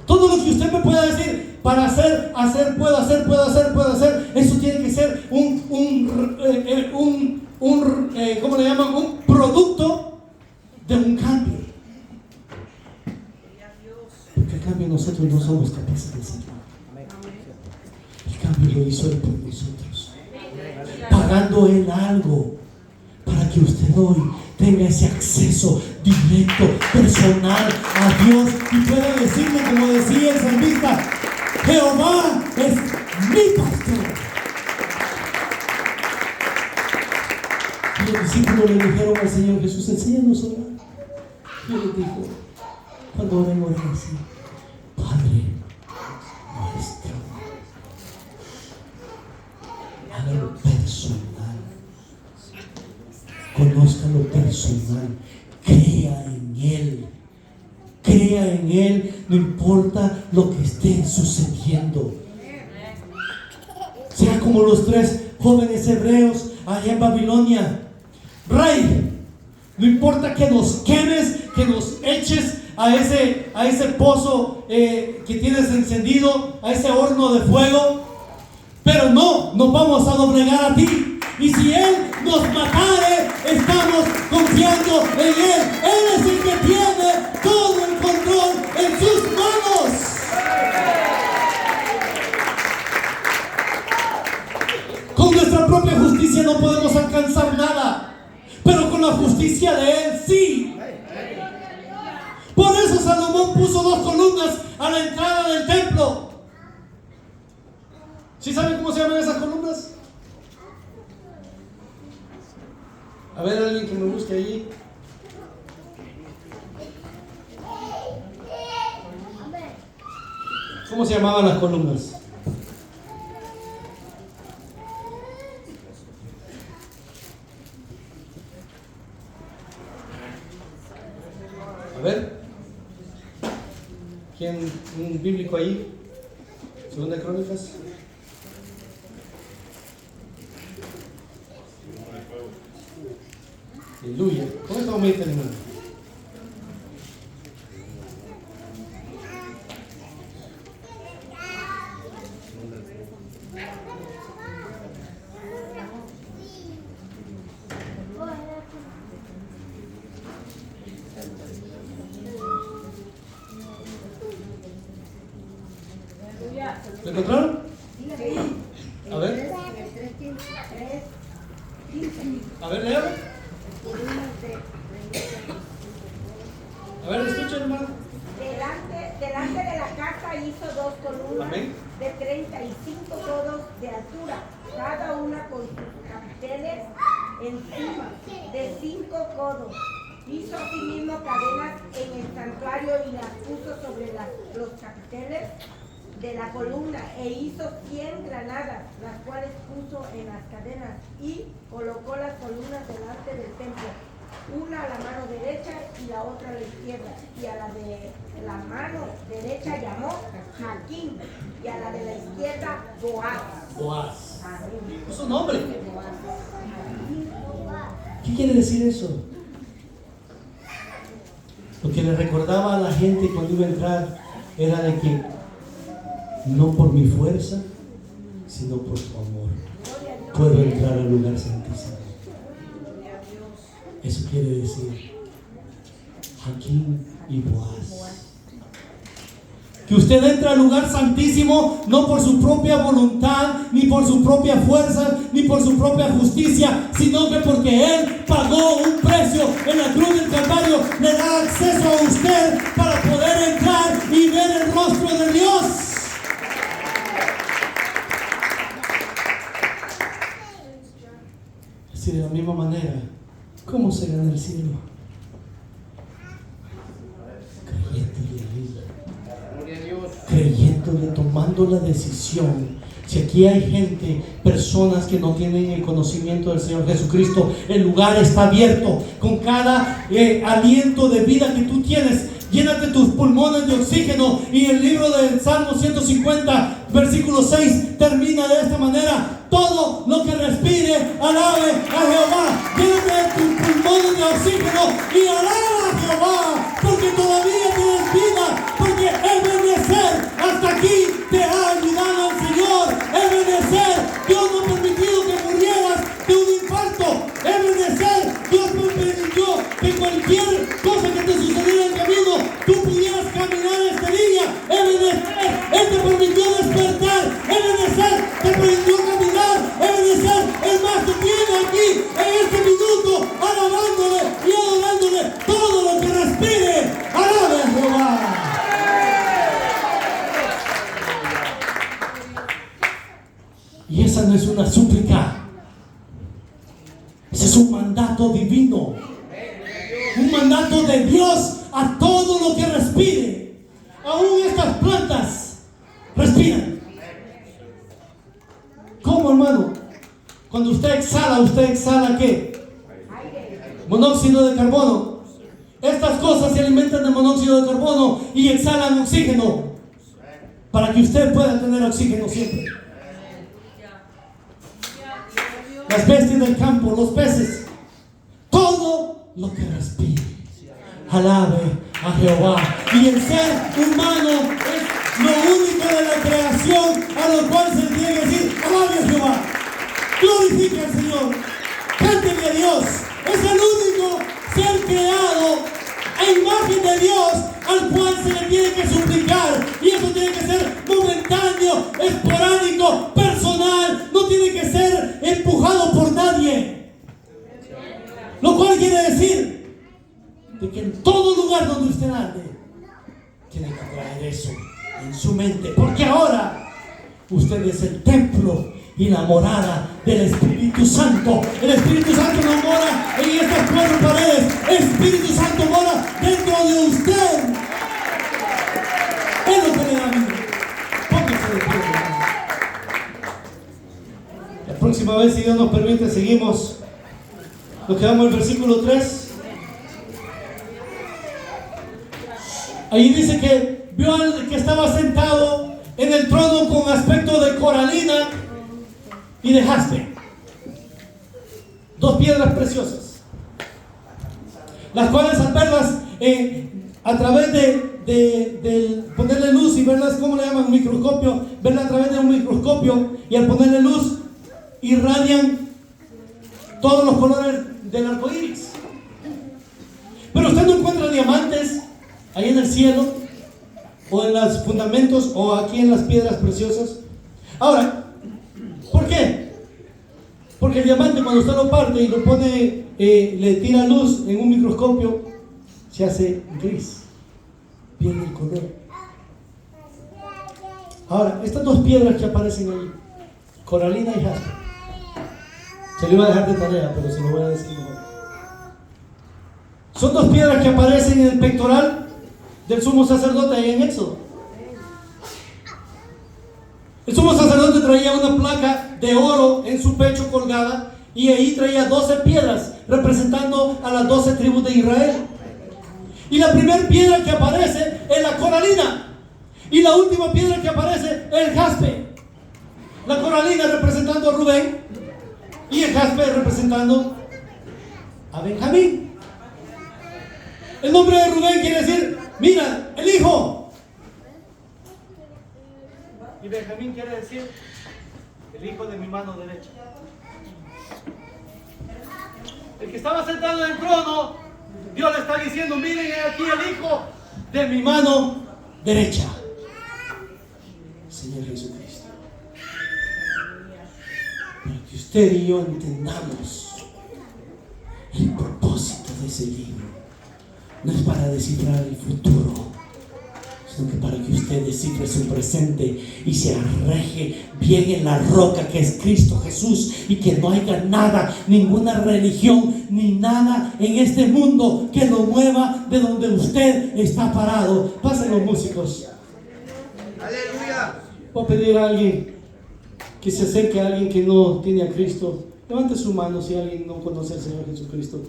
Todo lo que usted me pueda decir para puedo hacer, eso tiene que ser ¿cómo le llaman? Un producto de un cambio. Porque el cambio nosotros no somos capaces de hacerlo. El cambio lo hizo Él por nosotros, pagando Él algo para que usted hoy tenga ese acceso directo, personal a Dios, y pueda decirle, como decía el salmista: Jehová es mi pastor. Y los discípulos le dijeron al Señor Jesús: enséñanos a orar. Y Él les dijo, cuando oren así: Padre nuestro. Hágalo personal. Conózcalo personal. Crea en Él, no importa lo que esté sucediendo. Sea como los 3 jóvenes hebreos allá en Babilonia: Rey, no importa que nos quemes, que nos eches a ese pozo que tienes encendido, a ese horno de fuego, pero no nos vamos a doblegar a ti. Y si Él nos matare, estamos confiando en Él. Él es el que tiene todo el control en sus manos. Con nuestra propia justicia no podemos alcanzar nada, pero con la justicia de Él sí. Por eso Salomón puso 2 columnas a la entrada del templo, ¿Sí saben cómo se llaman esas columnas? A ver, alguien que me busque allí. ¿Cómo se llamaban las columnas? A ver. ¿Quién? ¿Un bíblico ahí? Segunda de Crónicas. Aleluya. ¿Cómo estamos bien terminando? ¿Lo encontraron? A ver. A ver, leo. A ver, escuchen, hermano. Delante de la casa hizo 2 columnas. Amén. De 35 codos de altura, cada una con sus capiteles encima, de 5 codos. Hizo asimismo cadenas en el santuario y las puso sobre los capiteles de la columna, e hizo 100 granadas, las cuales puso en las cadenas, y colocó las columnas delante del templo, una a la mano derecha y la otra a la izquierda, y a la de la mano derecha llamó Jaquín, y a la de la izquierda Boaz. Boaz. Amén. ¿Es su nombre? Boaz. ¿Qué quiere decir eso? Lo que le recordaba a la gente cuando iba a entrar era de que no por mi fuerza, sino por tu amor puedo entrar al lugar santísimo. Eso quiere decir Jaquín y Boaz. Que usted entra al lugar santísimo no por su propia voluntad, ni por su propia fuerza, ni por su propia justicia, sino que porque Él pagó un precio en la cruz del Calvario, le da acceso a usted para poder entrar y ver el rostro de Dios. Así de la misma manera, ¿cómo se gana el cielo? Creyéndole, tomando la decisión. Si aquí hay gente, personas que no tienen el conocimiento del Señor Jesucristo, el lugar está abierto. Con cada aliento de vida que tú tienes, llénate tus pulmones de oxígeno. Y el libro del Salmo 150, versículo 6, termina de esta manera: todo lo que respire, alabe a Jehová. Llénate tus pulmones de oxígeno y alaba a Jehová, porque todavía tienes vida, porque Ebenezer hasta aquí te ha ayudado el Señor. Ebenezer, Dios no ha permitido que murieras de un infarto. Ebenezer, Dios no permitió que cualquier cosa que te sucediera en el camino, tú pudieras caminar este día. Ebenezer, Él te permitió despertar. Ebenezer, te permitió caminar. Ebenezer, el más te tiene aquí en este minuto, alabándole y adorándole. Todo lo que respire, alabe a Jehová. Y esa no es una súplica, ese es un mandato divino, un mandato de Dios a todo lo que respire. Aún estas plantas respiran. ¿Cómo, hermano? Cuando usted exhala ¿qué? Monóxido de carbono. Estas cosas se alimentan de monóxido de carbono y exhalan oxígeno para que usted pueda tener oxígeno siempre. Las bestias del campo, los peces, todo lo que respire, alabe a Jehová. Y el ser humano es lo único de la creación a lo cual se tiene que decir: alabe a Jehová, glorifique al Señor, cántele a Dios. Es el único ser creado a imagen de Dios al cual se le tiene que suplicar, y eso tiene que ser momentáneo, esporádico, personal, no tiene que ser empujado por nadie. Lo cual quiere decir de que en todo lugar donde usted ande, tiene que traer eso en su mente, porque ahora usted es el templo y la morada del Espíritu Santo. El Espíritu Santo no mora en estas 4 paredes. El Espíritu Santo mora dentro de usted. Es lo que le da vida. Póngase de pie. La próxima vez, si Dios nos permite, seguimos. Nos quedamos en el versículo 3. Ahí dice que vio al que estaba sentado en el trono con aspecto de coralina y de jaspe. 2 piedras preciosas, las cuales al verlas a través de ponerle luz y verlas, ¿cómo le llaman? Un microscopio, verlas a través de un microscopio, y al ponerle luz irradian todos los colores del arco iris. Pero usted no encuentra diamantes ahí en el cielo, o en los fundamentos, o aquí en las piedras preciosas. Ahora, ¿por qué? Porque el diamante, cuando usted lo parte y lo pone, le tira luz en un microscopio, se hace gris, pierde el color. Ahora, estas 2 piedras que aparecen ahí, coralina y jaspe, se lo iba a dejar de tarea, pero se lo voy a decir mejor. Son 2 piedras que aparecen en el pectoral del sumo sacerdote ahí en Éxodo. El sumo sacerdote traía una placa de oro en su pecho colgada, y ahí traía 12 piedras representando a las 12 tribus de Israel. Y la primera piedra que aparece es la coralina, y la última piedra que aparece es el jaspe. La coralina representando a Rubén y el jaspe representando a Benjamín. El nombre de Rubén quiere decir: mira, el hijo. Y Benjamín quiere decir: el hijo de mi mano derecha. El que estaba sentado en el trono, Dios le está diciendo: miren aquí el hijo de mi mano derecha, Señor Jesucristo. Para que usted y yo entendamos el propósito de ese libro. No es para descifrar el futuro, sino que para que usted descifre su presente y se arreje bien en la roca que es Cristo Jesús, y que no haya nada, ninguna religión ni nada en este mundo que lo mueva de donde usted está parado. Pasen los músicos. Aleluya. Voy a pedir a alguien que se acerque a alguien que no tiene a Cristo. Levante su mano si alguien no conoce al Señor Jesucristo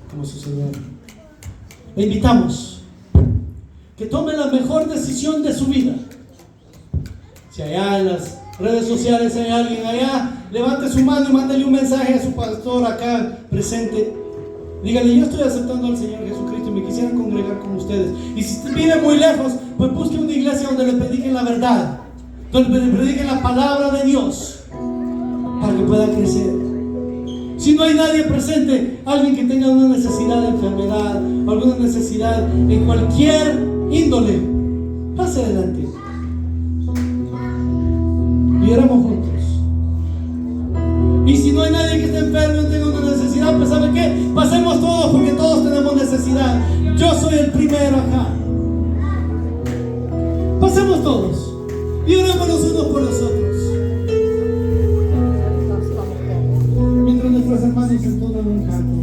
como su Señor. Le invitamos que tome la mejor decisión de su vida. Si allá en las redes sociales hay alguien allá, levante su mano y mándele un mensaje a su pastor acá presente. Dígale: yo estoy aceptando al Señor Jesucristo y me quisiera congregar con ustedes. Y si vive muy lejos, pues busque una iglesia donde le prediquen la verdad, donde le prediquen la palabra de Dios, para que pueda crecer. Si no hay nadie presente, alguien que tenga una necesidad de enfermedad, o alguna necesidad en cualquier índole, pase adelante y oremos juntos. Y si no hay nadie que esté enfermo y tenga una necesidad, pues ¿sabe qué? Pasemos todos, porque todos tenemos necesidad. Yo soy el primero acá. Pasemos todos y oremos los unos por los otros. Mientras nuestros hermanos entonan un canto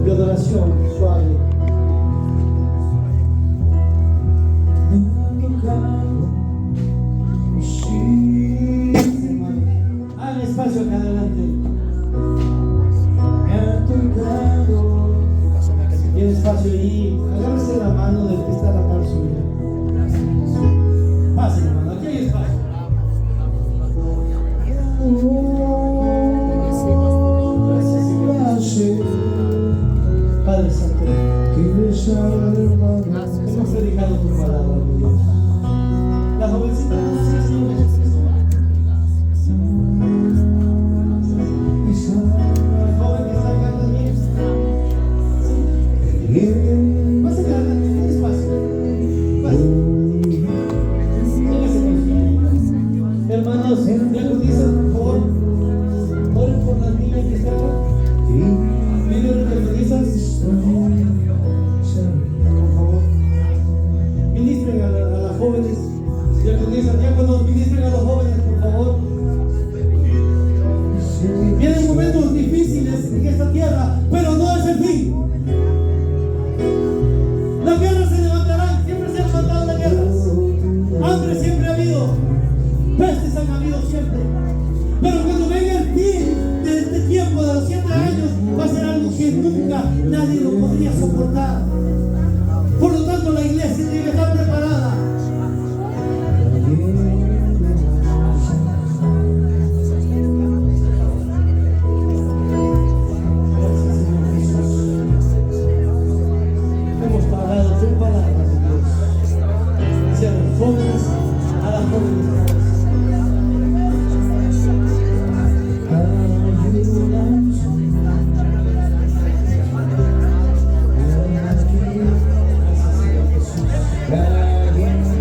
de adoración suave. Hagan espacio acá adelante. Tiene espacio ahí. Agárrese la mano del que está a la par suya. siempre ha habido, pestes han habido siempre. Pero cuando venga el fin de este tiempo de los 7 años, va a ser algo que nunca nadie lo podría soportar. Por lo tanto, la iglesia tiene que estar preparada. Hemos pagado tu palabra, Dios. Hacia los jóvenes, a las jóvenes.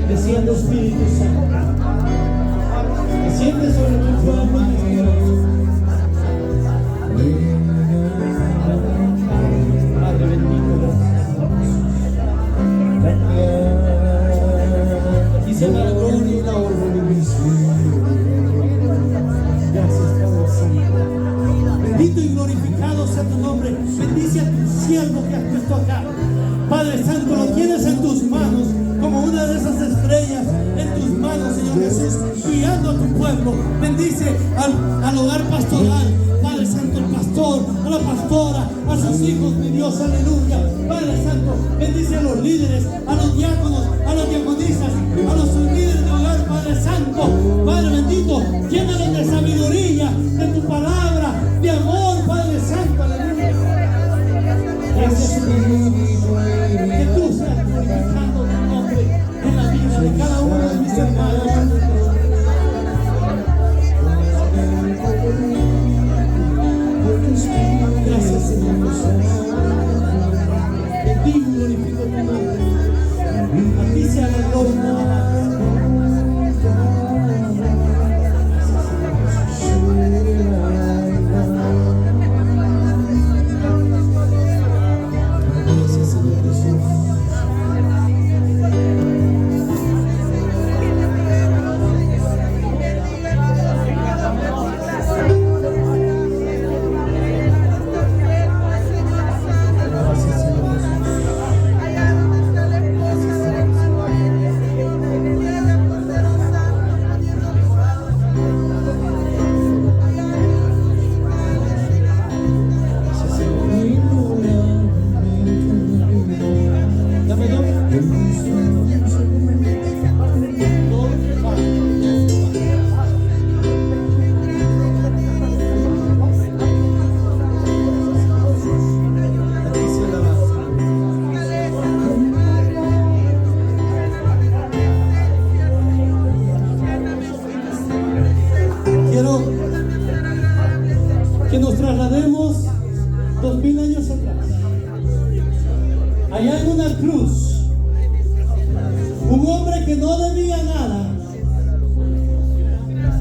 Desciende Espíritu Santo, desciende sobre tu pueblo en este momento. Padre bendito, gracias. A ti sea la gloria y la honra. Gracias, Padre Santo. Bendito y glorificado sea tu nombre. Bendice a tu siervo que has puesto acá. Padre Santo, lo tienes en tus manos, como una de esas estrellas en tus manos, Señor Jesús, guiando a tu pueblo. Bendice al hogar pastoral, Padre Santo, el pastor, a la pastora, a sus hijos, mi Dios, aleluya. Padre Santo, bendice a los líderes, a los diáconos, a las diaconisas, a los líderes de hogar, Padre Santo. Padre bendito, llénalos de sabiduría, de tu palabra, de amor, Padre Santo, aleluya. Gracias, Señor. Que tú seas glorificando tu nombre en la vida de cada uno de mis hermanos. Gracias, Señor Jesús. Bendigo y glorifico tu nombre. A ti sea la gloria y la alabanza. Gracias, Señor Jesús. Quiero que nos traslademos 2000 años atrás. Allá en una cruz, un hombre que no debía nada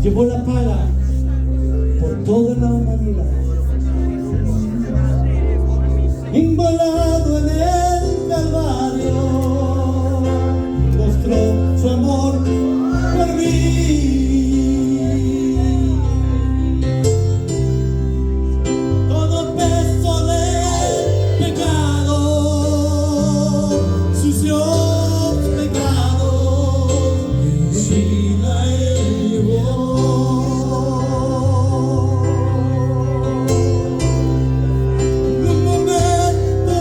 llevó la paga por toda la humanidad. Inmolado en el Calvario, mostró su amor por mí. Todo peso del pecado, sucios pecados, y la llevó. Un momento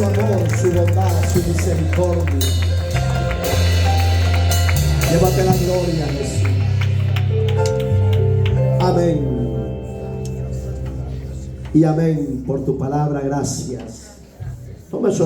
su amor, su bondad, su misericordia. Llévate la gloria, Jesús. Amén. Y amén por tu palabra. Gracias. Tome su